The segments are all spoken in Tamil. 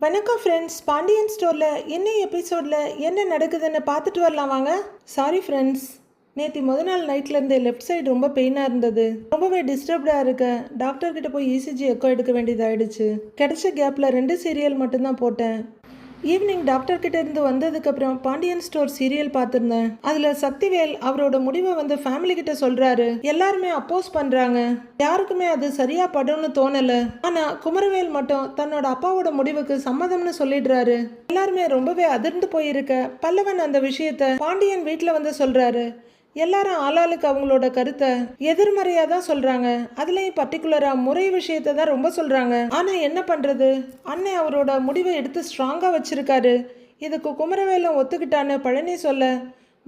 வணக்கம் ஃப்ரெண்ட்ஸ். பாண்டியன் ஸ்டோரில் என்ன எபிசோடில் என்ன நடக்குதுன்னு பார்த்துட்டு வரலாம் வாங்க. சாரி ஃப்ரெண்ட்ஸ், நேற்று நாள் நைட்லேருந்து லெஃப்ட் சைடு ரொம்ப பெயினாக இருந்தது. ரொம்பவே டிஸ்டர்ப்டாக இருக்க டாக்டர்கிட்ட போய் இசிஜி எக்கோ எடுக்க வேண்டியதாகிடுச்சு. கிடைச்ச கேப்பில் 2 சீரியல் மட்டும்தான் போட்டேன். ஈவினிங் டாக்டர்கிட்ட இருந்து வந்ததுக்கப்புறம் பாண்டியன் ஸ்டோர் சீரியல் பார்த்துருந்தேன். அதில் சக்திவேல் அவரோட முடிவை ஃபேமிலி கிட்ட சொல்கிறாரு. எல்லாருமே அப்போஸ் பண்ணுறாங்க. யாருக்குமே அது சரியா படும்னு தோணலை. ஆனால் குமரவேல் மட்டும் தன்னோட அப்பாவோட முடிவுக்கு சம்மதம்னு சொல்லிடுறாரு. எல்லாருமே ரொம்பவே அதிர்ந்து போயிருக்க பல்லவன் அந்த விஷயத்த பாண்டியன் வீட்டில் சொல்கிறாரு. எல்லாரும் ஆளாளுக்கு அவங்களோட கருத்தை எதிர்மறையா தான் சொல்றாங்க. அதுலயும் பர்டிகுலரா முறை விஷயத்தை தான் ரொம்ப சொல்றாங்க. ஆனா என்ன பண்றது, அண்ணன் அவரோட முடிவை எடுத்து ஸ்ட்ராங்கா வச்சிருக்காரு. இதுக்கு குமரவேலும் ஒத்துக்கிட்டான்னு பழனி சொல்ல,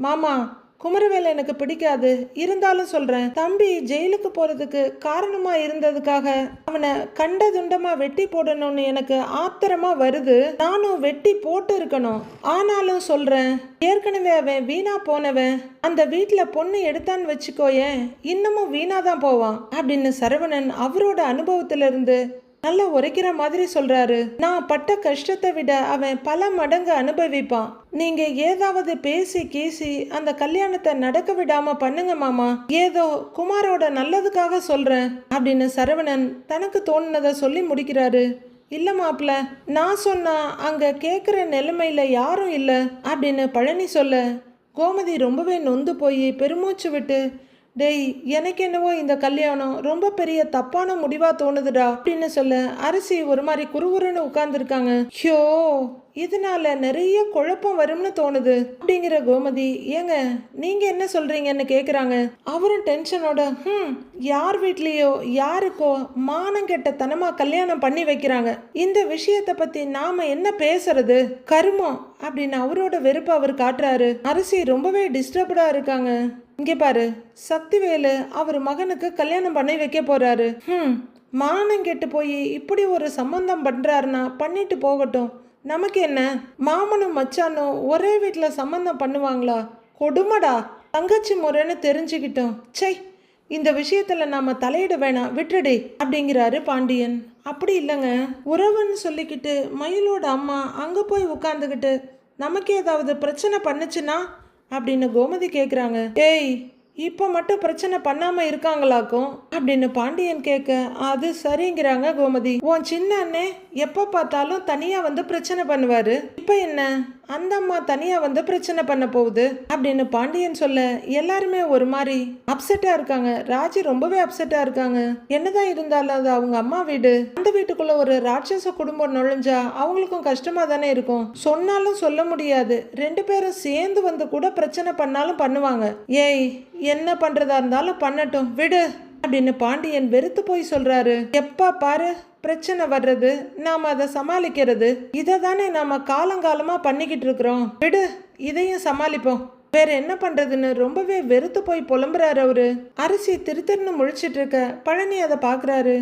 மாமா குமரவேலை எனக்கு பிடிக்காது, இருந்தாலும் சொல்றேன், தம்பி ஜெயிலுக்கு போறதுக்கு காரணமா இருந்ததுக்காக அவனை கண்ட துண்டமா வெட்டி போடணும்னு எனக்கு ஆத்திரமா வருது. நானும் வெட்டி போட்டு இருக்கணும். ஆனாலும் சொல்றேன், ஏற்கனவே அவன் வீணா போனவன். அந்த வீட்டுல பொண்ணு எடுத்தான்னு வச்சுக்கோயேன், இன்னமும் வீணா தான் போவான் அப்படின்னு சரவணன் அவரோட அனுபவத்துல இருந்து நல்லா உரைக்கிற மாதிரி சொல்றாரு. நான் பட்ட கஷ்டத்தை விட அவன் பல மடங்கு அனுபவிப்பான். நீங்க ஏதாவது பேசி கீசி அந்த கல்யாணத்தை நடக்க விடாம பண்ணுங்க மாமா. ஏதோ குமாரோட நல்லதுக்காக சொல்றேன் அப்படின்னு சரவணன் தனக்கு தோணுனதை சொல்லி முடிக்கிறாரு. இல்ல மாப்பிள்ள, நான் சொன்னா அங்க கேக்குற நிலைமையில யாரும் இல்ல அப்படின்னு பழனி சொல்ல, கோமதி ரொம்பவே நொந்து போய் பெருமூச்சு விட்டு, டேய் எனக்கு என்னவோ இந்த கல்யாணம் ரொம்ப பெரிய தப்பான முடிவா தோணுதுடா அப்படின்னு சொல்ல, அரசி ஒரு மாதிரி குறுகுறுன்னு உட்கார்ந்துருக்காங்க. ஹியோ, இதனால நிறைய குழப்பம் வரும்னு தோணுது அப்படிங்கிற கோமதி, ஏங்க நீங்க என்ன சொல்றீங்கன்னு கேக்குறாங்க. அவரும் டென்ஷனோட, யார் வீட்லயோ யாருக்கோ மானம் கெட்ட தனமா கல்யாணம் பண்ணி வைக்கிறாங்க. இந்த விஷயத்தை பத்தி நாம என்ன பேசுறது, கருமம் அப்படின்னு அவரோட வெறுப்பை அவர் காட்டுறாரு. அரசி ரொம்பவே டிஸ்டர்ப்டா இருக்காங்க. இங்கே பாரு, சக்திவேலு அவர் மகனுக்கு கல்யாணம் பண்ணி வைக்க போறாரு. மானம் கெட்டு போய் இப்படி ஒரு சம்பந்தம் பண்றாருன்னா பண்ணிட்டு போகட்டும், நமக்கு என்ன. மாமனும் மச்சானும் ஒரே வீட்டில் சம்பந்தம் பண்ணுவாங்களா? கொடுமடா. தங்கச்சி முறைன்னு தெரிஞ்சுக்கிட்டோம். சை, இந்த விஷயத்துல நாம தலையிட வேணாம், விட்டுடி அப்படிங்கிறாரு பாண்டியன். அப்படி இல்லைங்க, உறவுன்னு சொல்லிக்கிட்டு மயிலோட அம்மா அங்கே போய் உட்காந்துக்கிட்டு நமக்கு ஏதாவது பிரச்சனை பண்ணுச்சுன்னா அப்படின்னு கோமதி கேட்குறாங்க. ஏய், இப்போ மட்டும் பிரச்சனை பண்ணாமல் இருக்காங்களாக்கும் அப்படின்னு பாண்டியன் கேட்க, அது சரிங்கிறாங்க கோமதி. உன் சின்ன அண்ணே எப்போ பார்த்தாலும் தனியாக பிரச்சனை பண்ணுவார். இப்போ என்ன, அந்த அம்மா தனியாக பிரச்சனை பண்ண போகுது அப்படின்னு பாண்டியன் சொல்ல, எல்லாருமே ஒரு மாதிரி அப்செட்டாக இருக்காங்க. ராஜி ரொம்பவே அப்செட்டாக இருக்காங்க. என்னதான் இருந்தாலும் அது அவங்க அம்மா வீடு. அந்த வீட்டுக்குள்ள ஒரு ராட்சச குடும்பம் நுழைஞ்சா அவங்களுக்கும் கஷ்டமா தானே இருக்கும். சொன்னாலும் சொல்ல முடியாது. 2 பேரும் சேர்ந்து கூட பிரச்சனை பண்ணாலும் பண்ணுவாங்க. ஏய், என்ன பண்றதா இருந்தாலும் பண்ணட்டும், விடு அப்படின்னு பாண்டியன் வெறுத்து போய் சொல்றாரு. எப்பா பாரு பிரச்சனை வர்றது, நாம அதை சமாளிக்கிறது, இதை தானே நாம காலங்காலமா பண்ணிக்கிட்டு இருக்கிறோம். விடு, இதையும் சமாளிப்போம், வேற என்ன பண்றதுன்னு ரொம்பவே வெறுத்து போய் புலம்புறாரு அவரு. அரிசி திருத்திருன்னு முழிச்சிட்டு இருக்க பழனி அதை பாக்குறாரு.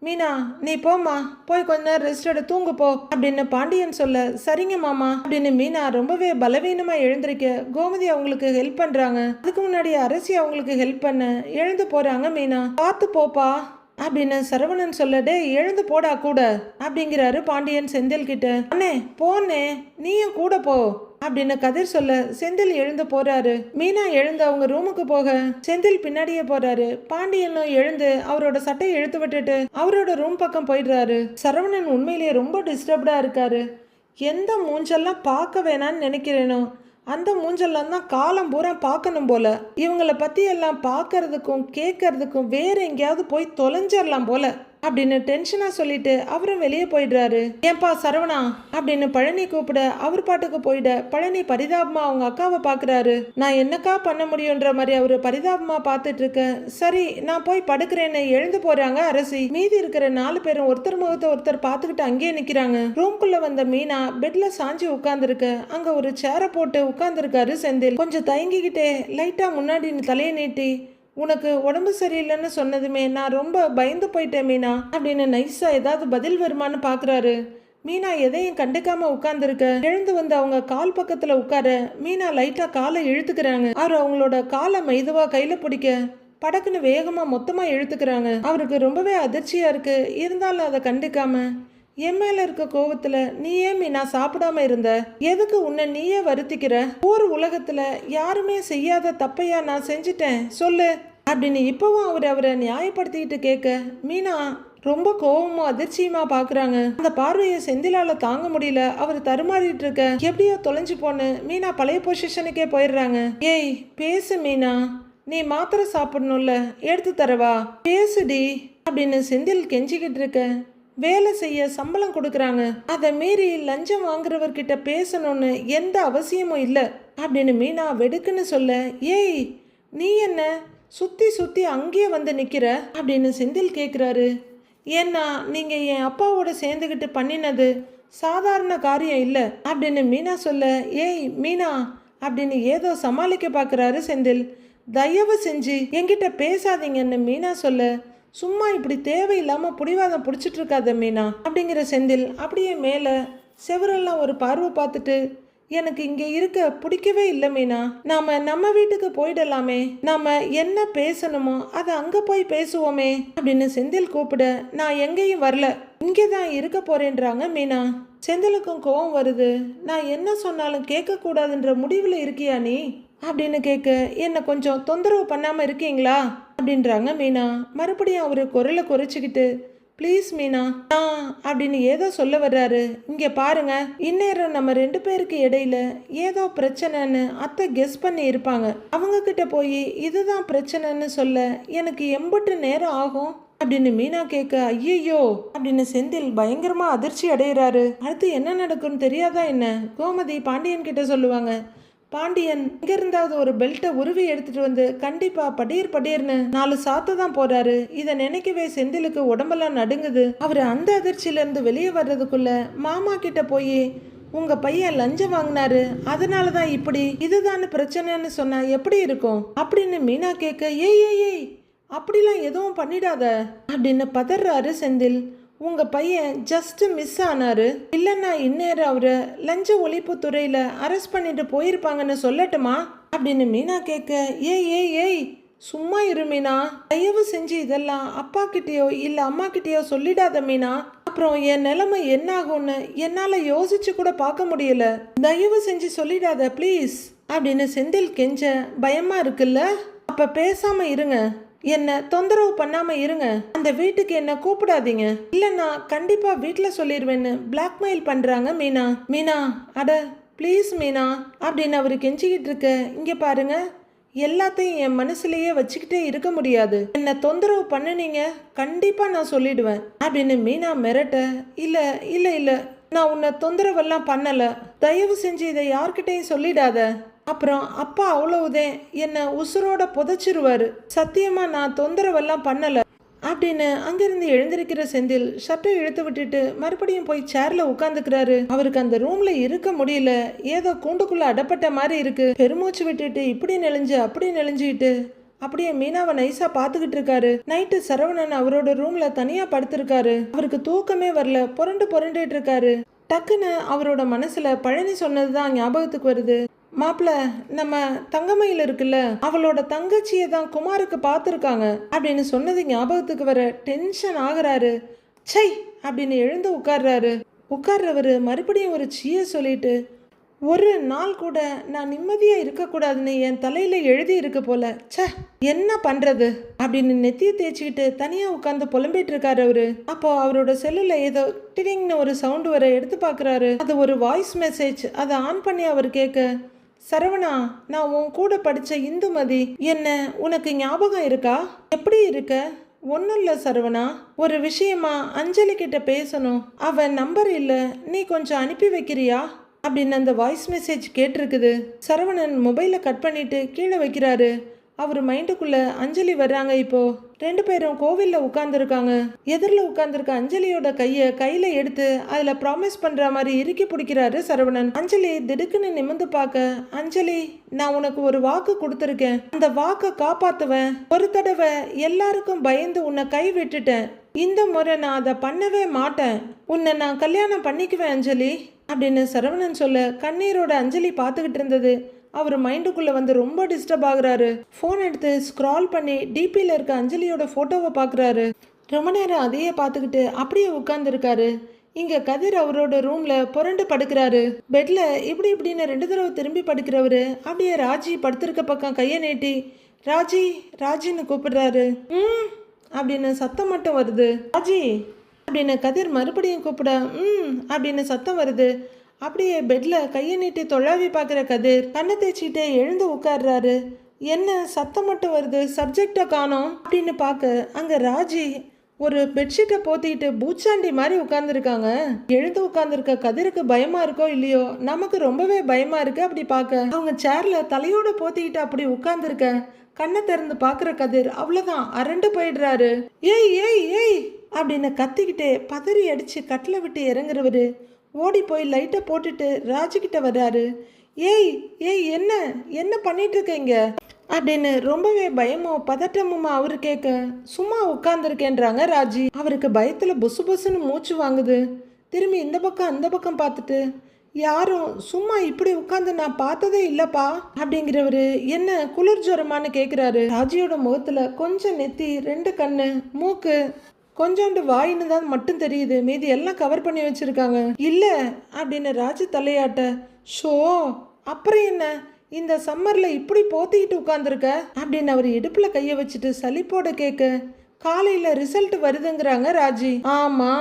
மீனா, நீ போமா, போய் கொஞ்ச நேரம் ரெஸ்ட் எடு, தூங்கு போ அப்படின்னு பாண்டியன் சொல்ல, சரிங்க மாமா அப்படின்னு மீனா ரொம்பவே பலவீனமா எழுந்திருக்க கோமதி அவங்களுக்கு ஹெல்ப் பண்றாங்க. அதுக்கு முன்னாடி அரசி அவங்களுக்கு ஹெல்ப் பண்ண எழுந்து போறாங்க. மீனா, பார்த்து போப்பா அப்படின்னு சரவணன் சொல்ல, டே எழுந்து போடா கூட அப்படிங்கிறாரு பாண்டியன் செந்தில் கிட்ட. அண்ணே போனே, நீயும் கூட போ அப்படின்னு கதிர் சொல்ல, செந்தில் எழுந்து போறாரு. மீனா எழுந்து அவங்க ரூமுக்கு போக செந்தில் பின்னாடியே போறாரு. பாண்டியனும் எழுந்து அவரோட சட்டையை இழுத்து விட்டுட்டு அவரோட ரூம் பக்கம் போயிடுறாரு. சரவணன் உண்மையிலேயே ரொம்ப டிஸ்டர்ப்டா இருக்காரு. எந்த மூஞ்செல்லாம் பார்க்க வேணான்னு நினைக்கிறேனோ அந்த மூஞ்செல்லாம் தான் காலம் பூரா பார்க்கணும் போல. இவங்களை பத்தி எல்லாம் பார்க்கறதுக்கும் கேட்கறதுக்கும் வேற எங்கேயாவது போய் தொலைஞ்சிடலாம் போல அப்படின்னு டென்ஷனா சொல்லிட்டு அவரும் வெளியே போயிடுறாரு. ஏன்பா சரவணா அப்படின்னு பழனி கூப்பிட அவர் பாட்டுக்கு போயிட பழனி பரிதாபமா அவங்க அக்காவை பாக்குறாரு. நான் என்னக்கா பண்ண முடியுன்ற மாதிரி அவரு பரிதாபமா பார்த்துட்டு இருக்க. சரி, நான் போய் படுக்கிறேன்னு எழுந்து போறாங்க அரசி. மீதி இருக்கிற 4 பேரும் ஒருத்தர் முகத்தை ஒருத்தர் பார்த்துக்கிட்டு அங்கேயே நிக்கிறாங்க. ரூம்குள்ள வந்த மீனா பெட்ல சாஞ்சி உட்கார்ந்துருக்க. அங்க ஒரு சேரை போட்டு உட்கார்ந்துருக்காரு செந்தில். கொஞ்சம் தயங்கிக்கிட்டே லைட்டா முன்னாடி தலையை நீட்டி, உனக்கு உடம்பு சரியில்லைன்னு சொன்னதுமே நான் ரொம்ப பயந்து போயிட்டேன் மீனா அப்படின்னு நைஸா ஏதாவது பதில் வருமானு பாக்குறாரு. மீனா எதையும் கண்டுக்காம உட்கார்ந்துருக்க. எழுந்து வந்து அவங்க கால் பக்கத்துல உட்கார மீனா லைட்டா காலை இழுத்துக்கிறாங்க. அவர் அவங்களோட காலை மெதுவா கையில பிடிக்க படக்குன்னு வேகமா மொத்தமா இழுத்துக்கிறாங்க. அவருக்கு ரொம்பவே அதிர்ச்சியா இருக்கு. இருந்தாலும் அதை கண்டுக்காம, என் மேல இருக்க கோவத்துல நீ ஏன் மீனா சாப்பிடாம இருந்த? எதுக்கு உன்னை நீயே வருத்திக்கிற? ஊர் உலகத்துல யாருமே செய்யாத தப்பையா நான் செஞ்சுட்டேன் சொல்லு அப்படின்னு இப்பவும் அவரை நியாயப்படுத்திக்கிட்டு கேட்க மீனா ரொம்ப கோவமும் அதிர்ச்சியுமா பாக்குறாங்க. அந்த பார்வையை செந்திலால தாங்க முடியல. அவர் தருமாறிட்டு இருக்க எப்படியோ தொலைஞ்சு போன்னு மீனா பழைய பொசிஷனுக்கே போயிடுறாங்க. ஏய் பேசு மீனா, நீ மாத்திரை சாப்பிடணும்ல, எடுத்து தரவா, பேசுடி அப்படின்னு செந்தில் கெஞ்சிக்கிட்டு இருக்க. வேலை செய்ய சம்பளம் கொடுக்குறாங்க, அதை மீறி லஞ்சம் வாங்குறவர்கிட்ட பேசணும்னு எந்த அவசியமும் இல்லை அப்படின்னு மீனா வெடுக்குன்னு சொல்ல, ஏய் நீ என்ன சுத்தி சுத்தி அங்கேயே வந்து நிக்கிற அப்படின்னு செந்தில் கேட்குறாரு. ஏன்னா நீங்க என் அப்பாவோட சேர்ந்துக்கிட்டு பண்ணினது சாதாரண காரியம் இல்லை அப்படின்னு மீனா சொல்ல, ஏய் மீனா அப்படின்னு ஏதோ சமாளிக்க பார்க்குறாரு செந்தில். தயவு செஞ்சு என்கிட்ட பேசாதீங்கன்னு மீனா சொல்ல, சும்மா இப்படி தேவையில்லாமல் பிடிவாதம் பிடிச்சிட்டு இருக்காத மீனா அப்படிங்கிற செந்தில் அப்படியே மேலே செவரெல்லாம் ஒரு பார்வை பார்த்துட்டு, எனக்கு இங்கே இருக்க பிடிக்கவே இல்லை மீனா, நம்ம வீட்டுக்கு போயிடலாமே, நாம என்ன பேசணுமோ அதை அங்கே போய் பேசுவோமே அப்படின்னு செந்தில் கூப்பிட, நான் எங்கேயும் வரல, இங்கே தான் இருக்க போறேன்றாங்க மீனா. செந்திலுக்கும் கோவம் வருது. நான் என்ன சொன்னாலும் கேட்கக்கூடாதுன்ற முடிவில் இருக்கியா நீ அப்படின்னு கேட்க, என்னை கொஞ்சம் தொந்தரவு பண்ணாமல் இருக்கீங்களா அப்படின்றாங்க மீனா. மறுபடியும் அவர் குரலை குறைச்சிக்கிட்டு, ப்ளீஸ் மீனா அப்படின்னு ஏதோ சொல்ல வர்றாரு. இங்கே பாருங்க, இந்நேரம் நம்ம 2 பேருக்கு இடையில ஏதோ பிரச்சனைன்னு அத்தை கெஸ் பண்ணி இருப்பாங்க. அவங்க கிட்ட போய் இதுதான் பிரச்சனைன்னு சொல்ல எனக்கு எம்பட்டு நேரம் ஆகும் அப்படின்னு மீனா கேட்க, ஐயோ அப்படின்னு செந்தில் பயங்கரமா அதிர்ச்சி அடைகிறாரு. அடுத்து என்ன நடக்கும்னு தெரியாதா என்ன? கோமதி பாண்டியன் கிட்ட சொல்லுவாங்க. பாண்டியன் இங்க இருந்தாவது ஒரு பெல்ட்டை உருவி எடுத்துட்டு வந்து கண்டிப்பா படீர்னு 4 சாத்த தான் போறாரு. இதை நினைக்கவே செந்திலுக்கு உடம்பெல்லாம் நடுங்குது. அவர் அந்த அதிர்ச்சியில இருந்து வெளியே வர்றதுக்குள்ள மாமா கிட்ட போய் உங்க பையன் லஞ்சம் வாங்கினாரு, அதனாலதான் இப்படி, இதுதான் பிரச்சனைன்னு சொன்னா எப்படி இருக்கும் அப்படின்னு மீனா கேட்க, ஏய் அப்படிலாம் எதுவும் பண்ணிடாத அப்படின்னு பதறாரு செந்தில். உங்க பையன் ஜஸ்ட் மிஸ் ஆனாரு, இல்லைன்னா இந்நேரம் அவரை லஞ்ச ஒழிப்பு துறையில அரெஸ்ட் பண்ணிட்டு போயிருப்பாங்கன்னு சொல்லட்டுமா அப்படின்னு மீனா கேட்க, ஏய் சும்மா இரு மீனா, தயவு செஞ்சு இதெல்லாம் அப்பா கிட்டயோ இல்ல அம்மா கிட்டயோ சொல்லிடாத மீனா, அப்புறம் என் நிலைமை என்ன ஆகும்னு என்னால யோசிச்சு கூட பார்க்க முடியல, தயவு செஞ்சு சொல்லிடாத ப்ளீஸ் அப்படின்னு செந்தில் கெஞ்ச, பயமா இருக்குல்ல, அப்ப பேசாம இருங்க, என்ன தொந்தரவு பண்ணாம இருங்க, அந்த வீட்டுக்கு என்ன கூப்பிடாதீங்க, இல்லைன்னா கண்டிப்பா வீட்டில் சொல்லிடுவேன்னு பிளாக்மெயில் பண்றாங்க மீனா அட ப்ளீஸ் மீனா அப்படின்னு அவரு கெஞ்சிக்கிட்டு இருக்க. இங்க பாருங்க, எல்லாத்தையும் என் மனசுலயே வச்சுக்கிட்டே இருக்க முடியாது, என்ன தொந்தரவு பண்ணுனீங்க கண்டிப்பா நான் சொல்லிடுவேன் அப்படின்னு மீனா மிரட்ட, இல்ல நான் உன்னை தொந்தரவெல்லாம் பண்ணல, தயவு செஞ்சு இதை யார்கிட்டையும் சொல்லிடாத, அப்புறம் அப்பா அவ்வளவுதே என்ன உசுரோட புதைச்சிருவாரு, சத்தியமா நான் தொந்தரவெல்லாம் பண்ணல அப்படின்னு அங்கிருந்து எழுந்திருக்கிற செந்தில் ஷர்ட்டை இழுத்து விட்டுட்டு மறுபடியும் போய் சேர்ல உட்காந்துக்கிறாரு. அவருக்கு அந்த ரூம்ல இருக்க முடியல, ஏதோ கூண்டுக்குள்ள அடப்பட்ட மாதிரி இருக்கு. பெருமூச்சு விட்டுட்டு இப்படி நெளிஞ்சு அப்படி நெளிஞ்சுக்கிட்டு அப்படியே மீனாவை நைஸா பாத்துக்கிட்டு இருக்காரு. நைட்டு சரவணன் அவரோட ரூம்ல தனியா படுத்திருக்காரு. அவருக்கு தூக்கமே வரல, புரண்டுட்டு இருக்காரு. டக்குன்னு அவரோட மனசுல பழனி சொன்னதுதான் ஞாபகத்துக்கு வருது. மாப்பிள்ள, நம்ம தங்கமயில் இருக்குல்ல, அவளோட தங்கச்சியை தான் குமாருக்கு பார்த்துருக்காங்க அப்படின்னு சொன்னது ஞாபகத்துக்கு வர டென்ஷன் ஆகுறாரு. சை அப்படின்னு எழுந்து உட்கார்றவரு மறுபடியும் ஒரு சீய சொல்லிட்டு, ஒரு நாள் கூட நான் நிம்மதியா இருக்கக்கூடாதுன்னு என் தலையில எழுதி இருக்கு போல, ச என்ன பண்றது அப்படின்னு நெத்திய தேய்ச்சிக்கிட்டு தனியா உட்கார்ந்து புலம்பிட்டு இருக்காரு அவரு. அப்போ அவரோட செல்லுல ஏதோ டிடிங்னு ஒரு சவுண்ட் வர எடுத்து பாக்குறாரு. அது ஒரு வாய்ஸ் மெசேஜ். அதை ஆன் பண்ணி அவர் கேட்க, சரவணா, நான் உன் கூட படிச்ச இந்துமதி, என்ன உனக்கு ஞாபகம் இருக்கா? எப்படி இருக்க? ஒன்றும் இல்லை சரவணா, ஒரு விஷயமா அஞ்சலி கிட்ட பேசணும், அவன் நம்பர் இல்லை, நீ கொஞ்சம் அனுப்பி வைக்கிறியா அப்படின்னு அந்த வாய்ஸ் மெசேஜ் கேட்டிருக்குது. சரவணன் மொபைலை கட் பண்ணிட்டு கீழே வைக்கிறாரு. அவர் மைண்டுக்குள்ள அஞ்சலி வர்றாங்க. இப்போ 2 பேரும் கோவில்ல உட்கார்ந்துருக்காங்க. எதிரில் உட்கார்ந்துருக்க அஞ்சலியோட கையில எடுத்து அதுல ப்ராமிஸ் பண்ற மாதிரி இறுக்கி பிடிக்கிறாரு சரவணன். அஞ்சலி திடுக்குன்னு நிமிந்து பார்க்க, அஞ்சலி, நான் உனக்கு ஒரு வாக்கு கொடுத்துருக்கேன், அந்த வாக்கை காப்பாத்துவேன், ஒரு தடவை எல்லாருக்கும் பயந்து உன்னை கை விட்டுட்டேன், இந்த முறை நான் அதை பண்ணவே மாட்டேன், உன்னை நான் கல்யாணம் பண்ணிக்குவேன் அஞ்சலி அப்படின்னு சரவணன் சொல்ல, கண்ணீரோட அஞ்சலி பார்த்துக்கிட்டு இருந்தது அவர் மைண்டுக்குள்ளே வந்து ரொம்ப டிஸ்டர்ப் ஆகுறாரு. ஃபோன் எடுத்து ஸ்க்ரால் பண்ணி டிபியில் இருக்க அஞ்சலியோட ஃபோட்டோவை பார்க்குறாரு. ரொம்ப நேரம் அதையே பார்த்துக்கிட்டு அப்படியே உட்காந்துருக்காரு. இங்க கதிர் அவரோட ரூம்ல புரண்டு படுக்கிறாரு. பெட்ல இப்படி இப்படின்னு 2 தடவை திரும்பி படுக்கிறவரு அப்படியே ராஜி படுத்திருக்க பக்கம் கையை நீட்டி ராஜி ராஜின்னு கூப்பிடுறாரு. அப்படின்னு சத்தம் மட்டும் வருது. ராஜி அப்படின்னு கதிர் மறுபடியும் கூப்பிட அப்படின்னு சத்தம் வருது. அப்படியே பெட்ல கையை நீட்டி தொழாவி பார்க்குற கதிர் கண்ணை தேய்ச்சிட்டு எழுந்து உட்கார்றாரு. என்ன சத்தம் மட்டும் வருது, சப்ஜெக்டை காணோம் அப்படின்னு பார்க்க அங்கே ராஜி ஒரு பெட்ஷீட்டை போத்திட்டு பூச்சாண்டி மாதிரி உட்காந்துருக்காங்க. எழுந்து உட்காந்துருக்க கதிருக்கு பயமா இருக்கோ இல்லையோ, நமக்கு ரொம்பவே பயமா இருக்கு. அப்படி பார்க்க அவங்க சேர்ல தலையோட போத்திக்கிட்டு அப்படி உட்காந்துருக்க கண்ணை திறந்து பார்க்குற கதிர் அவ்வளோதான் அரண்டு போயிடுறாரு. ஏய் ஏய் ஏய் அப்படின்னு கத்திக்கிட்டே பதறி அடிச்சு கட்டில விட்டு இறங்குறவரு ஓடி போய் லைட்டை போட்டுட்டு ராஜிக்கிட்ட வர்றாரு. ஏய் ஏய் என்ன என்ன பண்ணிட்டு இருக்கீங்க அப்படின்னு ரொம்பவே பயமும் பதட்டமுமா அவரு கேட்க சும்மா உட்கார்ந்துருக்கேன்றாங்க ராஜி. அவருக்கு பயத்துல புசு புசுன்னு மூச்சு வாங்குது. திரும்பி இந்த பக்கம் அந்த பக்கம் பார்த்துட்டு யாரும் சும்மா இப்படி உட்காந்து நான் பார்த்ததே இல்லப்பா அப்படிங்கிறவரு என்ன குளிர் ஜுரமானு கேட்குறாரு. ராஜியோட முகத்துல கொஞ்சம் நெத்தி, 2 கண்ணு, மூக்கு, கொஞ்சோண்டு வாயின்னு தான் மட்டும் தெரியுது. மீதி எல்லாம் கவர் பண்ணி வச்சிருக்காங்க. இல்ல அப்படின்னு ராஜி தலையாட்ட ஷோ அப்புறம் என்ன இந்த சம்மர்ல இப்படி போத்திக்கிட்டு உட்காந்துருக்க அப்படின்னு அவர் இடுப்புல கைய வச்சுட்டு சலிப்போட கேட்க காலையில ரிசல்ட் வருதுங்கிறாங்க ராஜி. ஆமா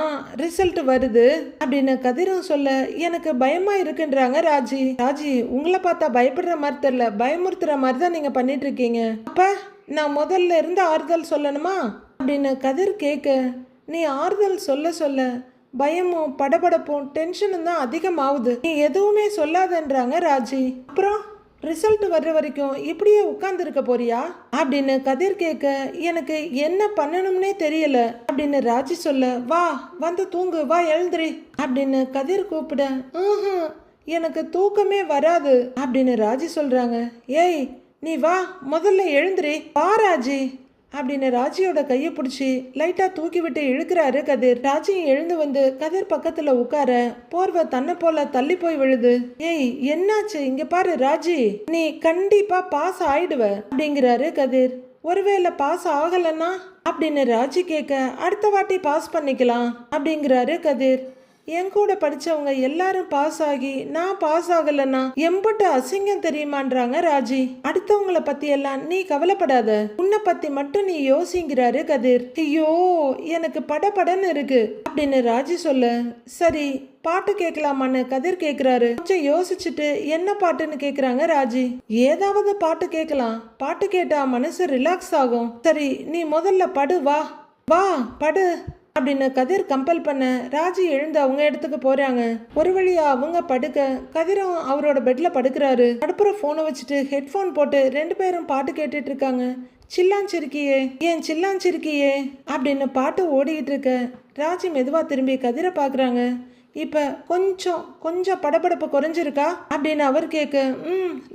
ரிசல்ட் வருது அப்படின்னு கதிரும் சொல்ல எனக்கு பயமா இருக்குன்றாங்க ராஜி. ராஜி உங்களை பார்த்தா பயப்படுற மாதிரி தெரியல, பயமுறுத்துற மாதிரி தான் நீங்க பண்ணிட்டு இருக்கீங்க. அப்ப நான் முதல்ல இருந்து ஆறுதல் சொல்லணுமா அப்படின்னு கதிர் கேட்க நீ ஆறுதல் சொல்ல சொல்ல பயமும் படபடப்பும் டென்ஷனும் தான் அதிகமாகுது. நீ எதுவுமே சொல்லாதன்றாங்க ராஜி. அப்புறம் ரிசல்ட் வர்ற வரைக்கும் இப்படியே உட்கார்ந்துருக்க போறியா அப்படின்னு கதிர் கேட்க எனக்கு என்ன பண்ணணும்னே தெரியல அப்படின்னு ராஜி சொல்ல வா வந்து தூங்கு, வா எழுந்திரி அப்படின்னு கதிர் கூப்பிட எனக்கு தூக்கமே வராது அப்படின்னு ராஜி சொல்றாங்க. ஏய் நீ வா முதல்ல எழுந்திரி, வா ராஜி அப்படின்னு ராஜியோட கையை பிடிச்சி லைட்டா தூக்கி விட்டு இழுக்கிறாரு கதிர். ராஜியும் எழுந்து வந்து கதிர் பக்கத்துல உட்கார போர்வை தன்னை போல தள்ளி போய் விழுது. ஏய் என்னாச்சு இங்க பாரு ராஜி, நீ கண்டிப்பா பாஸ் ஆயிடுவ அப்படிங்கிறாரு கதிர். ஒருவேளை பாஸ் ஆகலன்னா அப்படின்னு ராஜி கேட்க அடுத்த வாட்டி பாஸ் பண்ணிக்கலாம் அப்படிங்கிறாரு கதிர். என் கூட படிச்சவங்க எல்லாரும் பாஸ் ஆகி நான் பாஸ் ஆகலன்னா எம்பட்டு அசிங்கம் தெரியுமான்றாங்க ராஜி. அடுத்தவங்கள பத்தி எல்லாம் நீ கவலைப்படாத, உன்னை பத்தி மட்டும் நீ யோசிங்கிறாரு கதிர். ஐயோ எனக்கு படபடன்னு இருக்கு அப்படின்னு ராஜி சொல்ல சரி பாட்டு கேட்கலாமான்னு கதிர் கேட்குறாரு. கொஞ்சம் யோசிச்சுட்டு என்ன பாட்டுன்னு கேட்குறாங்க ராஜி. ஏதாவது பாட்டு கேட்கலாம், பாட்டு கேட்டா மனசு ரிலாக்ஸ் ஆகும். சரி நீ முதல்ல படு, வா வா படு அப்படின்னு கதிர் கம்பல் பண்ண ராஜி எழுந்து அவங்க இடத்துக்கு போறாங்க. ஒரு வழியா அவங்க படுக்க கதிரும் அவரோட பெட்ல படுக்கிறாரு. அடுப்புற போனை வச்சுட்டு ஹெட்ஃபோன் போட்டு 2 பேரும் பாட்டு கேட்டுட்டு இருக்காங்க. சில்லாஞ்சிருக்கியே ஏன் சில்லாஞ்சிருக்கியே அப்படின்னு பாட்டு ஓடிக்கிட்டு இருக்க ராஜி மெதுவா திரும்பி கதிரை பாக்குறாங்க. இப்ப கொஞ்சம் படபடப்பு குறைஞ்சிருக்கா அப்படின்னு அவர் கேட்க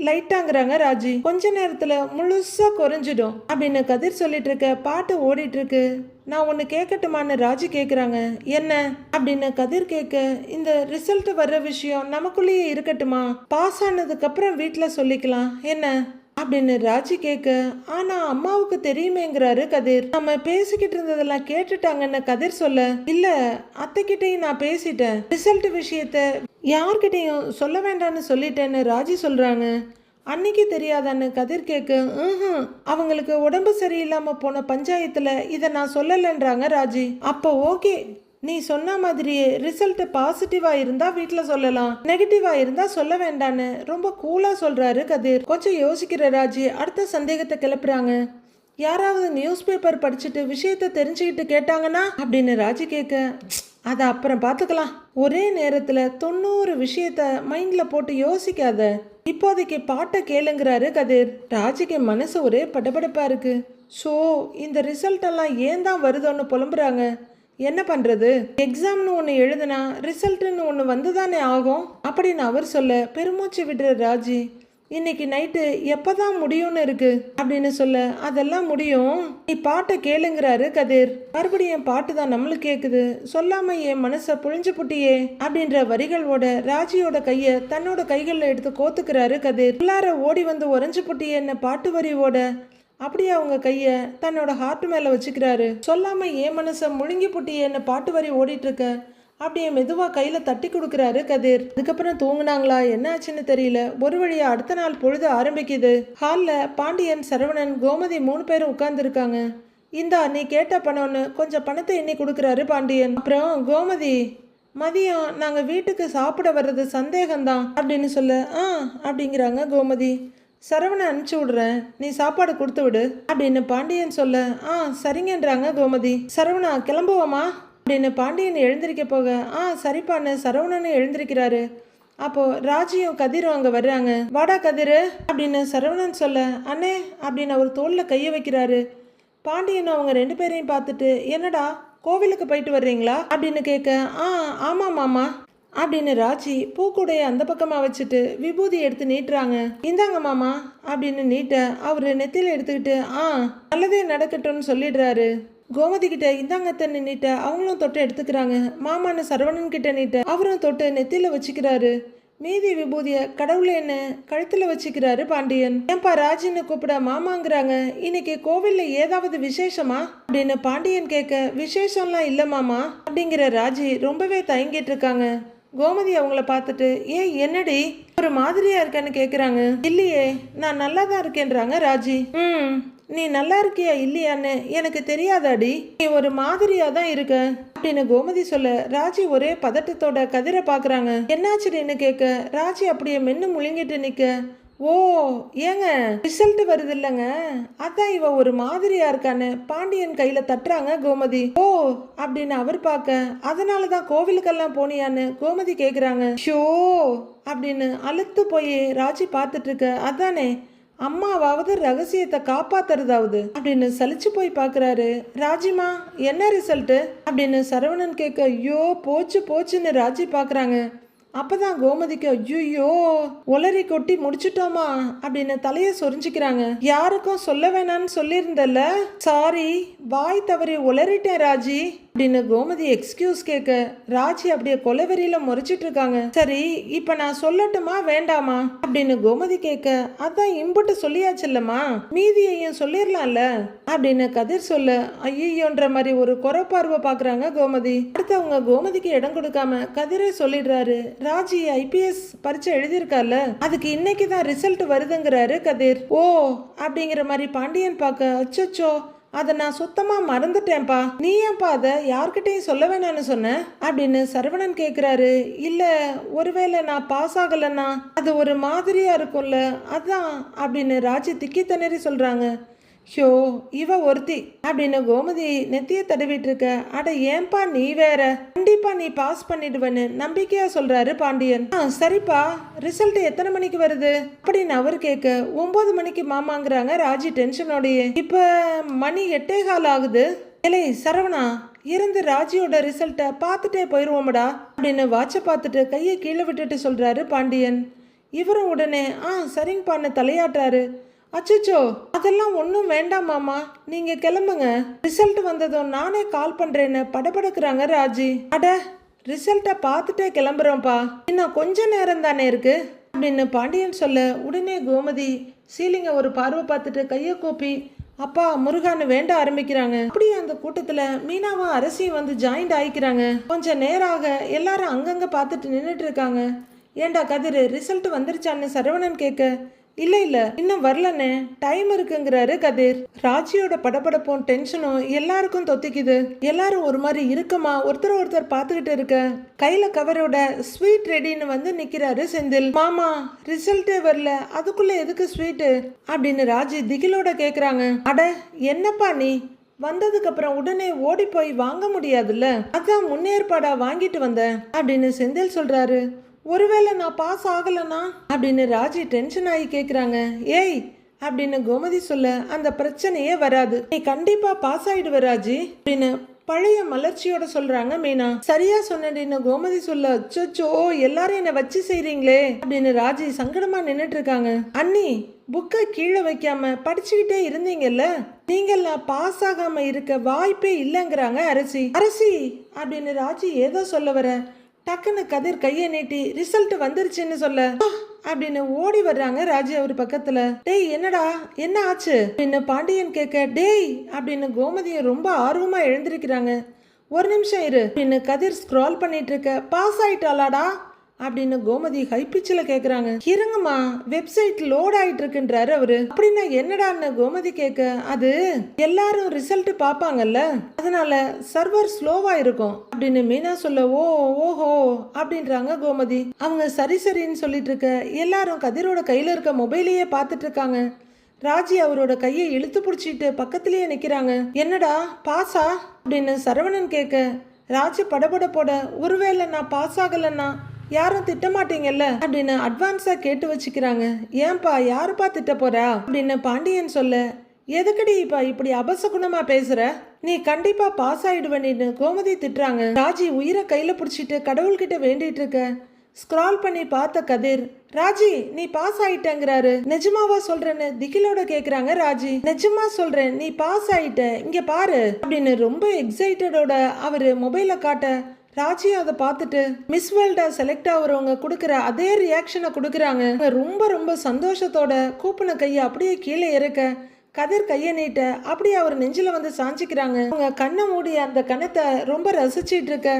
லைட்டாங்கிறாங்க ராஜி. கொஞ்ச நேரத்துல முழுசா குறைஞ்சிடும் அப்படின்னு கதிர் சொல்லிட்டு இருக்க பாட்டு ஓடிட்டு இருக்கு. நான் ஒன்று கேட்கட்டுமான்னு ராஜி கேட்குறாங்க. என்ன அப்படின்னு கதிர் கேட்க இந்த ரிசல்ட் வர்ற விஷயம் நமக்குள்ளேயே இருக்கட்டுமா, பாஸ் ஆனதுக்கு அப்புறம் வீட்டில் சொல்லிக்கலாம் என்ன அப்படின்னு ராஜி கேட்க ஆனா அம்மாவுக்கு தெரியுமேங்கிறாரு கதிர். நம்ம பேசிக்கிட்டு இருந்ததெல்லாம் கேட்டுட்டாங்கன்னு கதிர் சொல்ல இல்ல அத்தைக்கிட்டையும் நான் பேசிட்டேன், ரிசல்ட் விஷயத்த யார்கிட்டையும் சொல்ல வேண்டாம்னு சொல்லிட்டேன்னு ராஜி சொல்றாங்க. அன்னைக்கு தெரியாதான்னு கதிர் கேட்க அவங்களுக்கு உடம்பு சரியில்லாம போன பஞ்சாயத்துல இதை நான் சொல்லலைன்றாங்க ராஜி. அப்போ ஓகே நீ சொன்ன மாதிரியே ரிசல்ட் பாசிட்டிவா இருந்தா வீட்டில் சொல்லலாம், நெகட்டிவா இருந்தா சொல்ல வேண்டான்னு ரொம்ப கூலா சொல்றாரு கதிர். கொஞ்சம் யோசிக்கிற ராஜி அடுத்த சந்தேகத்தை கிளப்புறாங்க. யாராவது நியூஸ் பேப்பர் படிச்சுட்டு விஷயத்த தெரிஞ்சுக்கிட்டு கேட்டாங்கன்னா அப்படின்னு ராஜி கேட்க அதை அப்புறம் பார்த்துக்கலாம், ஒரே நேரத்தில் 90 விஷயத்த மைண்ட்ல போட்டு யோசிக்காத, இப்போதைக்கு பாட்டை கேளுங்கிறாரு கதிர். ராஜிக்கு மனசு ஒரே படபடப்பா இருக்கு. ஸோ இந்த ரிசல்ட் எல்லாம் ஏன் தான் வருதோன்னு புலம்புறாங்க. என்ன பண்றது, எக்ஸாம்னு ஒன்று எழுதுனா ரிசல்ட்னு ஒன்று வந்து தானே ஆகும் அப்படின்னு அவர் சொல்ல பெருமூச்சு விடுற ராஜி. இன்னைக்கு நைட்டு எப்பதான் முடியும்னு இருக்கு அப்படின்னு சொல்ல அதெல்லாம் முடியும், நீ பாட்டை கேளுங்கிறாரு கதிர். மறுபடியும் பாட்டு தான் நம்மளுக்கு கேக்குது, சொல்லாம என் மனசை புழிஞ்சு புட்டியே அப்படின்ற வரிகளோட ராஜியோட கைய தன்னோட கைகளில் எடுத்து கோத்துக்கிறாரு கதிர். எல்லார ஓடி வந்து உறைஞ்சு புட்டியேன்னு பாட்டு வரியோட அப்படியே அவங்க கைய தன்னோட ஹார்ட் மேல வச்சுக்கிறாரு. சொல்லாம என் மனசை முழுங்கி புட்டியேன்னு பாட்டு வரி ஓடிட்டு இருக்க அப்படியே மெதுவா கையில தட்டி கொடுக்குறாரு கதிர். அதுக்கப்புறம் தூங்குனாங்களா என்ன ஆச்சுன்னு தெரியல. ஒரு வழியா அடுத்த நாள் பொழுது ஆரம்பிக்குது. ஹால்ல பாண்டியன், சரவணன், கோமதி 3 பேரும் உட்கார்ந்து இருக்காங்க. இந்தா நீ கேட்ட பணம்னு கொஞ்சம் பணத்தை எண்ணி கொடுக்குறாரு பாண்டியன். அப்புறம் கோமதி, மதியம் நாங்க வீட்டுக்கு சாப்பிட வர்றது சந்தேகம்தான் அப்படின்னு சொல்ல அப்படிங்கிறாங்க கோமதி. சரவணன் அனுப்பிச்சு விடுறேன், நீ சாப்பாடு கொடுத்து விடு அப்படின்னு பாண்டியன் சொல்ல சரிங்கன்றாங்க கோமதி. சரவணா கிளம்புவோமா அப்படின்னு பாண்டியன் எழுந்திருக்க போக சரிப்பான்னு சரவணனும் எழுந்திருக்கிறாரு. அப்போ ராஜியும் கதிரும் அங்க வர்றாங்க. வாடா கதிரு அப்படின்னு சரவணன் சொல்ல அண்ணே அப்படின்னு அவர் தோல்ல கைய வைக்கிறாரு. பாண்டியனும் அவங்க 2 பேரையும் பார்த்துட்டு என்னடா கோவிலுக்கு போயிட்டு வர்றீங்களா அப்படின்னு கேட்க ஆமா மாமா அப்படின்னு ராஜி பூக்கூடைய அந்த பக்கமாக வச்சுட்டு விபூதி எடுத்து நீட்டுறாங்க. இந்தாங்க மாமா அப்படின்னு நீட்ட அவரு நெத்தியில் எடுத்துக்கிட்டு நல்லதே நடக்கட்டும்னு சொல்லிடுறாரு. கோமதி கிட்ட இந்தாங்க தண்ணி நீட்ட அவங்களும் தொட்டு எடுத்துக்கிறாங்க. மாமான்னு சரவணன் கிட்ட நீட்ட அவரும் தொட்டு நெத்தியில வச்சுக்கிறாரு. மீதி விபூதிய கடவுளேன்னு கழுத்துல வச்சுக்கிறாரு பாண்டியன். ஏன்பா ராஜின்னு கூப்பிட மாமாங்கிறாங்க, இன்னைக்கு கோவில்ல ஏதாவது விசேஷமா அப்படின்னு பாண்டியன் கேட்க விசேஷம்லாம் இல்ல மாமா அப்படிங்கிற ராஜி ரொம்பவே தயங்கிட்டு இருக்காங்க. கோமதி அவங்கள பார்த்துட்டு என்னடி ஒரு மாதிரியா இருக்கேன்னு கேக்குறாங்க. இல்லையே நான் நல்லா தான் இருக்கேன்றாங்க ராஜி. நீ நல்லா இருக்கியா இல்லையான்னு எனக்கு தெரியாதாடி, நீ ஒரு மாதிரியா தான் இருக்க அப்படின்னு கோமதி சொல்ல ராஜி ஒரே பதட்டத்தோட கதிரை பாக்குறாங்க. என்னாச்சுன்னு கேட்க ராஜி அப்படியே மென்னு முழுங்கிட்டு நிக்க ஓ ஏங்க ரிசல்ட் வருது இல்லைங்க, அதான் இவ ஒரு மாதிரியா இருக்கான்னு பாண்டியன் கையில தட்டுறாங்க கோமதி. ஓ அப்படின்னு அவர் பார்க்க அதனாலதான் கோவிலுக்கெல்லாம் போனியான்னு கோமதி கேக்குறாங்க. ஷோ அப்படின்னு அழுத்து போய் ராஜி பார்த்துட்டு இருக்க. அதானே அம்மாவாவது ரகசியத்தை காப்பாத்துறதாவது அப்படின்னு சலிச்சு போய் பாக்குறாரு. ராஜிமா என்ன ரிசல்ட் அப்படின்னு சரவணன் கேட்க ஐயோ போச்சு போச்சுன்னு ராஜி பாக்குறாங்க. அப்பதான் கோமதிக்கு ஐயோ உளறி கொட்டி முடிச்சிட்டோமா அப்படின்னு தலைய சொரிஞ்சுக்கிறாங்க. யாருக்கும் சொல்ல வேணான்னு சொல்லியிருந்தல, சாரி வாய் தவறி உளறிட்டேன் ராஜி அப்படின்னு கோமதி எக்ஸ்கியூஸ் கேட்க ராஜி அப்படியே கொலவெறியில முறைச்சிட்டு இருக்காங்க. சரி இப்ப நான் சொல்லட்டுமா வேண்டாமா அப்படின்னு கோமதி கேட்க அதான் இம்புட்டு சொல்லியாச்சுல்லம்மா மீதியையும் சொல்லிடலாம்ல அப்படின்னு கதிர் சொல்ல ஐயோன்ற மாதிரி ஒரு குறைப்பார்வை பாக்குறாங்க கோமதி. அடுத்தவங்க கோமதிக்கு இடம் கொடுக்காம கதிரே சொல்லிடுறாரு. ராஜி IPS பரீட்சை எழுதியிருக்கால, அதுக்கு இன்னைக்கு தான் ரிசல்ட் வருதுங்கிறாரு கதிர். ஓ அப்படிங்கிற மாதிரி பாண்டியன் பார்க்க அச்சோ அதை நான் சுத்தமா மறந்துட்டேன்ப்பா, நீ ஏன்பா அதை யார்கிட்டையும் சொல்ல வேணான்னு சொன்ன அப்படின்னு சரவணன் கேக்குறாரு. இல்ல ஒருவேளை நான் பாஸ் ஆகலன்னா அது ஒரு மாதிரியா இருக்கும்ல அதான் அப்படின்னு ராஜி திக்கி திணறி சொல்றாங்க. ஷோ இவ ஒருத்தி அப்படின்னு கோமதி நெத்திய தடவிட்டு இருக்க. அட ஏன்பா நீ வேற, கண்டிப்பா நீ பாஸ் பண்ணிடுவேன்னு நம்பிக்கையா சொல்றாரு பாண்டியன். சரிப்பா ரிசல்ட் எத்தனை மணிக்கு வருது அப்படின்னு அவர் கேட்க 9 மணிக்கு மாமாங்கிறாங்க ராஜி டென்ஷனோடையே. இப்ப மணி 8:15 ஆகுது. இலை சரவணா இருந்து ராஜியோட ரிசல்ட்டை பார்த்துட்டே போயிருவோம்டா அப்படின்னு வாட்சை பார்த்துட்டு கையை கீழே விட்டுட்டு சொல்றாரு பாண்டியன். இவரும் உடனே சரிங்கப்பான்னு தலையாட்டுறாரு. அச்சோ அதெல்லாம் ஒன்றும் வேண்டாம் மாமா, நீங்க கிளம்புங்க, ரிசல்ட் வந்ததும் நானே கால் பண்றேன்னு படபடக்குறாங்க ராஜி. அட ரிசல்ட்டை பார்த்துட்டே கிளம்புறோம்ப்பா, இன்னும் கொஞ்ச நேரம் தானே இருக்கு அப்படின்னு பாண்டியன் சொல்ல உடனே கோமதி சீலிங்க ஒரு பார்வை பார்த்துட்டு கையை கூப்பி அப்பா முருகான்னு வேண்ட ஆரம்பிக்கிறாங்க. அப்படியே அந்த கூட்டத்துல மீனாவும் அரசியும் வந்து ஜாயிண்ட் ஆயிக்கிறாங்க. கொஞ்சம் நேராக எல்லாரும் அங்கங்க பார்த்துட்டு நின்றுட்டு இருக்காங்க. ஏண்டா கதிர் ரிசல்ட் வந்துருச்சான்னு சரவணன் கேட்க இல்ல இன்னும் வரலன்னு டைம் இருக்குங்கிறாரு கதிர். ராஜியோட படபடப்பும் டென்ஷனும் எல்லாருக்கும் தொத்திக்குது. எல்லாரும் ஒரு மாதிரி இருக்கமா ஒருத்தர் பார்த்துக்கிட்டு இருக்க. கையில கவரோட ஸ்வீட் ரெடின்னு வந்து நிக்கிறாரு செந்தில். மாமா ரிசல்ட்டே வரல, அதுக்குள்ள எதுக்கு ஸ்வீட்டு அப்படின்னு ராஜி திகிலோட கேக்குறாங்க. அட என்னப்பா நீ வந்ததுக்கு அப்புறம் உடனே ஓடி போய் வாங்க முடியாதுல்ல, அதான் முன்னேற்பாடா வாங்கிட்டு வந்தேன் அப்படின்னு செந்தில் சொல்றாரு. ஒருவேளை நான் பாஸ் ஆகலனா அப்படின்னு ராஜி டென்ஷன் ஆகி கேக்குறாங்க. ஏய் அப்படின்னு கோமதி சொல்ல அந்த பிரச்சனையே வராது, நீ கண்டிப்பா பாஸ் ஆயிடுவ ராஜி அப்படின்னு பழைய மலர்ச்சியோட சொல்றாங்க மீனா. சரியா சொன்னேன்னு கோமதி சொல்ல அச்சோ எல்லாரும் என்ன வச்சு செய்றீங்களே அப்படின்னு ராஜி சங்கடமா நின்னுட்டு இருக்காங்க. அண்ணி புக்கை கீழே வைக்காம படிச்சுக்கிட்டே இருந்தீங்கல்ல, நீங்கெல்லாம் பாஸ் ஆகாம இருக்க வாய்ப்பே இல்லைங்கிறாங்க அரசி. அரசி அப்படின்னு ராஜி ஏதோ சொல்ல வர டக்குன்னு கதிர் கையை நீட்டி ரிசல்ட் வந்துருச்சுன்னு சொல்ல அப்படின்னு ஓடி வர்றாங்க ராஜி அவர் பக்கத்துல. டேய் என்னடா என்ன ஆச்சு அப்படின்னு பாண்டியன் கேட்க டேய் அப்படின்னு கோமதியை ரொம்ப ஆர்வமா எழுந்திருக்கிறாங்க. ஒரு நிமிஷம் இரு அப்படின்னு கதிர் ஸ்க்ரால் பண்ணிட்டு இருக்க. பாஸ் ஆயிட்டாளாடா அப்படின்னு கோமதி ஹை பிச்சில் கேட்குறாங்க. இருங்கம்மா, வெப்சைட் லோட் ஆயிட்டு இருக்குன்றாரு அவரு. அப்படின்னா என்னடான்னு கோமதி கேட்க, அது எல்லாரும் ரிசல்ட் பார்ப்பாங்கல்ல, அதனால சர்வர் ஸ்லோவா இருக்கும் அப்படின்னு மீனா சொல்ல. ஓஹோ அப்படின்றாங்க கோமதி. அவங்க சரி சரின்னு சொல்லிட்டு இருக்க. எல்லாரும் கதிரோட கையில இருக்க மொபைலையே பார்த்துட்டு இருக்காங்க. ராஜி அவரோட கையை இழுத்து பிடிச்சிட்டு பக்கத்திலேயே நிக்கிறாங்க. என்னடா பாஸா அப்படின்னு சரவணன் கேட்க, ராஜி படபடப்போட, ஒருவேளை நான் பாஸ் ஆகலன்னா யாரும் திட்டமாட்டீங்கல்ல அப்படின்னு அட்வான்ஸா கேட்டு வச்சுக்கிறாங்க. ஏன்பா, யாருப்பா திட்ட போறா அப்படின்னு பாண்டியன் சொல்ல, எதுக்கடி இப்படி அபசகுணமா பேசுற, நீ கண்டிப்பா பாஸ் ஆயிடுவேன்னு கோமதி திட்டுறாங்க. ராஜி உயிரை கையில பிடிச்சிட்டு கடவுள்கிட்ட வேண்டிட்டு இருக்க. ஸ்க்ரால் பண்ணி பார்த்த கதிர், ராஜி நீ பாஸ் ஆயிட்டங்கிறாரு. நிஜமாவா சொல்றேன்னு திகிலோட கேக்குறாங்க ராஜி. நிஜமா சொல்றேன், நீ பாஸ் ஆயிட்ட, இங்க பாரு அப்படின்னு ரொம்ப எக்ஸைட்டடோட அவரு மொபைலை காட்ட, ராஜி அதை பார்த்துட்டு மிஸ் வேர்ல்டா செலக்ட் ஆகுறவங்க கொடுக்குற அதே ரியாக்ஷனை கொடுக்குறாங்க. ரொம்ப ரொம்ப சந்தோஷத்தோட கூப்பின கையை அப்படியே கீழே இறக்க, கதிர் கையை நீட்ட அப்படியே அவர் நெஞ்சில வந்து சாஞ்சிக்கிறாங்க. அவங்க கண்ணை மூடி அந்த கணத்தை ரொம்ப ரசிச்சிட்டு இருக்க.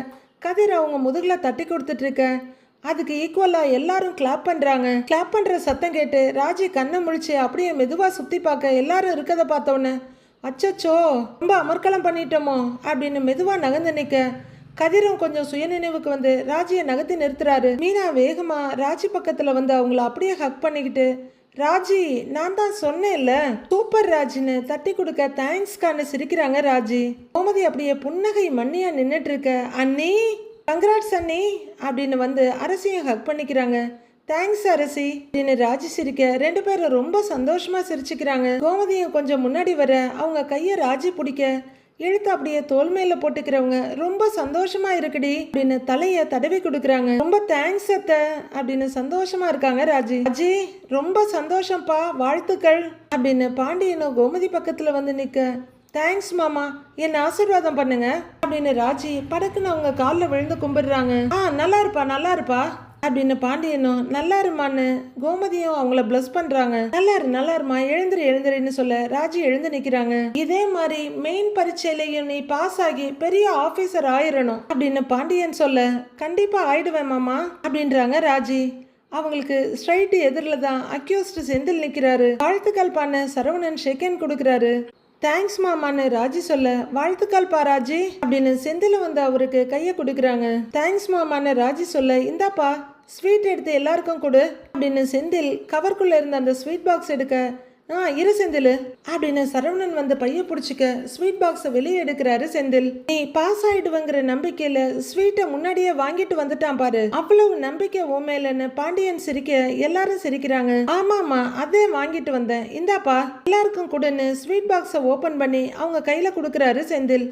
கதிர் அவங்க முதுகுல தட்டி கொடுத்துட்டு இருக்க. அதுக்கு ஈக்குவலா எல்லாரும் கிளாப் பண்றாங்க. கிளாப் பண்ற சத்தம் கேட்டு ராஜி கண்ணை முழிச்சு அப்படியே மெதுவா சுத்தி பார்க்க, எல்லாரும் இருக்கதை பார்த்தோன்னே அச்சச்சோ ரொம்ப அமர்க்கலம் பண்ணிட்டோமோ அப்படின்னு மெதுவா நகர்ந்து நிக்க. கதிரும் கொஞ்சம் சுயநினைவுக்கு வந்து ராஜியை நகர்த்தி நிறுத்துறாரு. மீனா வேகமா ராஜி பக்கத்துல வந்து அவங்கள அப்படியே ஹக் பண்ணிக்கிட்டு, ராஜி நான் தான் சொன்னேன்ல சூப்பர் ராஜின்னு தட்டி கொடுக்க தேங்க்ஸ்கான்னு சிரிக்கிறாங்க ராஜி. கோமதி அப்படியே புன்னகை மண்ணியா நின்னுட்டு இருக்க. அண்ணி கங்க்ராட்ஸ் அண்ணி அப்படின்னு வந்து அரசியும் ஹக் பண்ணிக்கிறாங்க. தேங்க்ஸ் அரசி அப்படின்னு ராஜி சிரிக்க, ரெண்டு பேரும் ரொம்ப சந்தோஷமா சிரிச்சுக்கிறாங்க. கோமதியும் கொஞ்சம் முன்னாடி வர அவங்க கையை ராஜி பிடிக்க, எழுத்து அப்படியே தோல் மேல போட்டுக்கிறவங்க, ரொம்ப சந்தோஷமா இருக்குடி அப்படின்னு தலைய தடவி கொடுக்குறாங்க. ரொம்ப தேங்க்ஸ் அத்த அப்படின்னு சந்தோஷமா இருக்காங்க ராஜி. ராஜி ரொம்ப சந்தோஷம்ப்பா, வாழ்த்துக்கள் அப்படின்னு பாண்டியனும் கோமதி பக்கத்துல வந்து நிக்க, தேங்க்ஸ் மாமா, என்ன ஆசீர்வாதம் பண்ணுங்க அப்படின்னு ராஜி படக்குன்னு அவங்க காலில் விழுந்து கும்பிடுறாங்க. நல்லா இருப்பா அப்படின்னு பாண்டியனும் நல்லா இருமான்னு கோமதியும் அவங்கள பிளஸ் பண்றாங்க. நல்லா இருமா, எழுந்துருன்னு சொல்ல ராஜி எழுந்து நிக்கிறாங்க. இதே மாதிரி மெயின் பரீட்சையிலையும் நீ பாஸ் ஆகி பெரிய ஆபீசர் ஆயிரணும் அப்படின்னு பாண்டியன் சொல்ல, கண்டிப்பா ஆயிடுவேன் மாமா அப்படின்றாங்க ராஜி. அவங்களுக்கு ஸ்ட்ரைட் எதிரில் தான் அக்யூஸ்ட் செந்தில் நிக்கிறாரு. வாழ்த்துக்கள் பண்ண சரவணன் ஷெகன் கொடுக்குறாரு. தேங்க்ஸ் மாமான்னு ராஜி சொல்ல, வாழ்த்துக்கள் பா ராஜி அப்படின்னு செந்தில வந்து அவருக்கு கையை கொடுக்குறாங்க. தேங்க்ஸ் மாமான்னு ராஜி சொல்ல, இந்தாப்பா ஸ்வீட் எடுத்து எல்லாருக்கும் கொடு அப்படின்னு செந்தில் கவர்க்குள்ள இருந்த அந்த ஸ்வீட் பாக்ஸ் எடுக்க, இரு செந்தில் அப்படின்னு சரவணன் வந்து பைய பிடிச்சிக்க ஸ்வீட் பாக்ஸை வெளியே எடுக்கிறாரு செந்தில். நீ பாஸ் ஆயிடுவங்கிற நம்பிக்கையில ஸ்வீட்டை முன்னாடியே வாங்கிட்டு வந்துட்டான் பாரு, அவ்வளவு நம்பிக்கை ஓ மேலன்னு பாண்டியன் சிரிக்க எல்லாரும் சிரிக்கிறாங்க. ஆமாமா அதே வாங்கிட்டு வந்தேன், இந்தாப்பா எல்லாருக்கும் கொடுன்னு ஸ்வீட் பாக்ஸை ஓபன் பண்ணி அவங்க கையில கொடுக்கறாரு செந்தில்.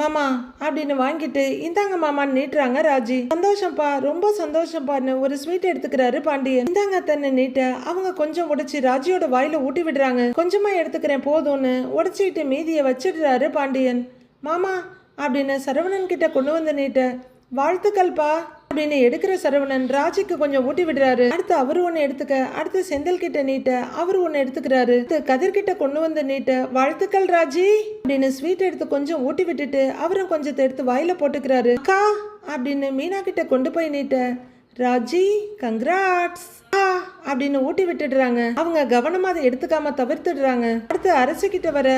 மாமா அப்படின்னு வாங்கிட்டு இந்தாங்க மாமான்னு நீட்டுறாங்க ராஜி. சந்தோஷம்ப்பா, ரொம்ப சந்தோஷம்ப்பான்னு ஒரு ஸ்வீட் எடுத்துக்கிறாரு பாண்டியன். இந்தாங்க தன்னை நீட்ட அவங்க கொஞ்சம் உடைச்சு ராஜியோட வாயில ஊட்டி விடுறாங்க. கொஞ்சமா எடுத்துக்கிறேன் போதும்னு உடைச்சிட்டு மீதியை வச்சிடுறாரு பாண்டியன். மாமா அப்படின்னு சரவணன் கிட்ட கொண்டு வந்து நீட்ட, வாழ்த்துக்கள்பா அப்படின்னு எடுக்கிற சரவணன் ராஜிக்கு கொஞ்சம் ஊட்டி விடுறாரு. அடுத்து அவரு ஒண்ணு எடுத்துக்க, அடுத்து செந்தில் கிட்ட நீட்ட அவரு ஒண்ணு எடுத்துக்கிறாரு. கதிர்கிட்ட கொண்டு வந்து நீட்ட, வாழ்த்துக்கள் ராஜி அப்படின்னு ஸ்வீட் எடுத்து கொஞ்சம் ஊட்டி விட்டுட்டு அவரும் கொஞ்சத்தை எடுத்து வாயில போட்டுக்கிறாரு. அக்கா அப்படின்னு மீனா கிட்ட கொண்டு போய் நீட்ட, ராஜி கங்க்ராட்ஸ் அப்படின்னு ஊட்டி விட்டுடுறாங்க. அவங்க கவனமா அதை எடுத்துக்காம தவிர்த்துடுறாங்க. அடுத்து அரசு கிட்ட வர,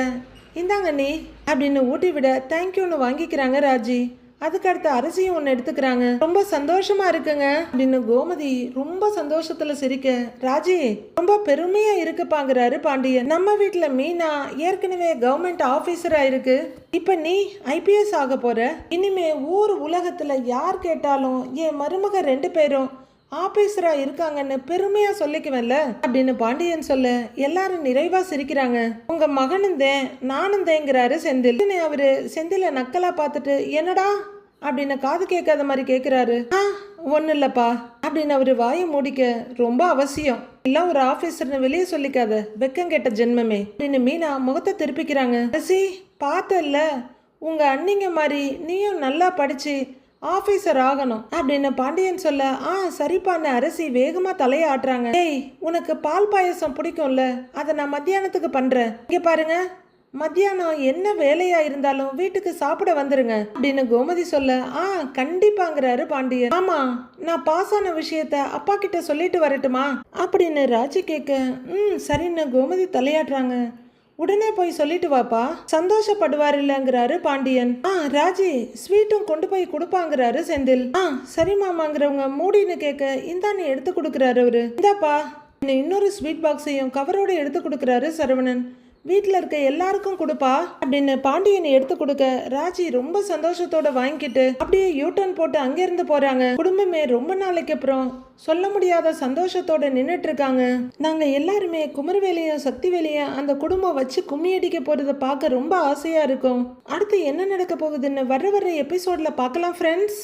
இந்தாங்க நீ அப்படின்னு ஊட்டி விட தேங்க்யூன்னு வாங்கிக்கிறாங்க ராஜி. அதுக்கடுத்து அரிசியும் ஒன்று எடுத்துக்கிறாங்க. ரொம்ப சந்தோஷமா இருக்குங்க அப்படின்னு கோமதி ரொம்ப சந்தோஷத்துல சிரிக்க, ராஜி ரொம்ப பெருமையா இருக்குப்பாங்கிறாரு பாண்டியன். நம்ம வீட்டுல மீனா ஏற்கனவே கவர்மெண்ட் ஆபீசரா இருக்கு, இப்ப நீ IPS ஆக போற. இனிமே ஊர் உலகத்துல யார் கேட்டாலும் என் மருமக 2 பேரும் ஆபீசரா இருக்காங்கன்னு பெருமையா சொல்லிக்குவேன்ல அப்படின்னு பாண்டியன் சொல்ல எல்லாரும் நிறைவா சிரிக்கிறாங்க. உங்க மகனும் தேன் நானும் தேங்கிறாரு செந்தில். அவரு செந்தில நக்கலா பார்த்துட்டு, என்னடா அப்படின்னு காது கேட்காத மாதிரி கேட்கிறாரு. ஒன்னும் இல்லப்பா அப்படின்னு அவரு வாயை மூடிக்க, ரொம்ப அவசியம் இல்ல ஒரு ஆபீசர்னு வெளியே சொல்லிக்காத வெக்கம் கேட்ட ஜென்மமே அப்படின்னு மீனா முகத்தை திருப்பிக்கிறாங்க. அரசி பார்த்தல்ல, உங்க அண்ணிங்க மாதிரி நீயும் நல்லா படிச்சு ஆபீசர் ஆகணும் அப்படின்னு பாண்டியன் சொல்ல, சரிப்பான்னு அரசி வேகமா தலைய ஆட்டுறாங்க. டேய் உனக்கு பால் பாயசம் பிடிக்கும்ல, அதை நான் மத்தியானத்துக்கு பண்றேன், இங்க பாருங்க மத்தியானம் என்ன வேலையா இருந்தாலும் வீட்டுக்கு சாப்பிட வந்துருங்க அப்படின்னு கோமதி சொல்ல கண்டிப்பாங்கிறாரு பாண்டியன். ஆமா, நான் பாஸ் ஆன விஷயத்த அப்பா கிட்ட சொல்லிட்டு வரட்டுமா அப்படின்னு ராஜி கேட்க சரின்னு கோமதி தலையாடுறாங்க. உடனே போய் சொல்லிட்டு வாப்பா, சந்தோஷப்படுவார் இல்லைங்கிறாரு பாண்டியன். ராஜி ஸ்வீட்டும் கொண்டு போய் கொடுப்பாங்கிறாரு செந்தில். சரி மாமாங்கிறவங்க மூடின்னு கேட்க இந்தான்னு எடுத்து கொடுக்குறாரு அவரு. இந்தாப்பா இன்னொரு ஸ்வீட் பாக்ஸையும் கவரோட எடுத்து கொடுக்குறாரு சரவணன். வீட்டில் இருக்க எல்லாருக்கும் கொடுப்பா அப்படின்னு பாண்டியனை எடுத்து கொடுக்க ராஜி ரொம்ப சந்தோஷத்தோட வாங்கிக்கிட்டு அப்படியே யூட்டர்ன் போட்டு அங்கிருந்து போறாங்க. குடும்பமே ரொம்ப நாளைக்கு அப்புறம் சொல்ல முடியாத சந்தோஷத்தோட நின்றுட்டு இருக்காங்க. நாங்க எல்லாருமே குமரவேலையும் சக்திவேலையும் அந்த குடும்பம் வச்சு கும்மி அடிக்க போறத பார்க்க ரொம்ப ஆசையா இருக்கும். அடுத்து என்ன நடக்க போகுதுன்னு வர்ற எபிசோட்ல பார்க்கலாம் ஃப்ரெண்ட்ஸ்.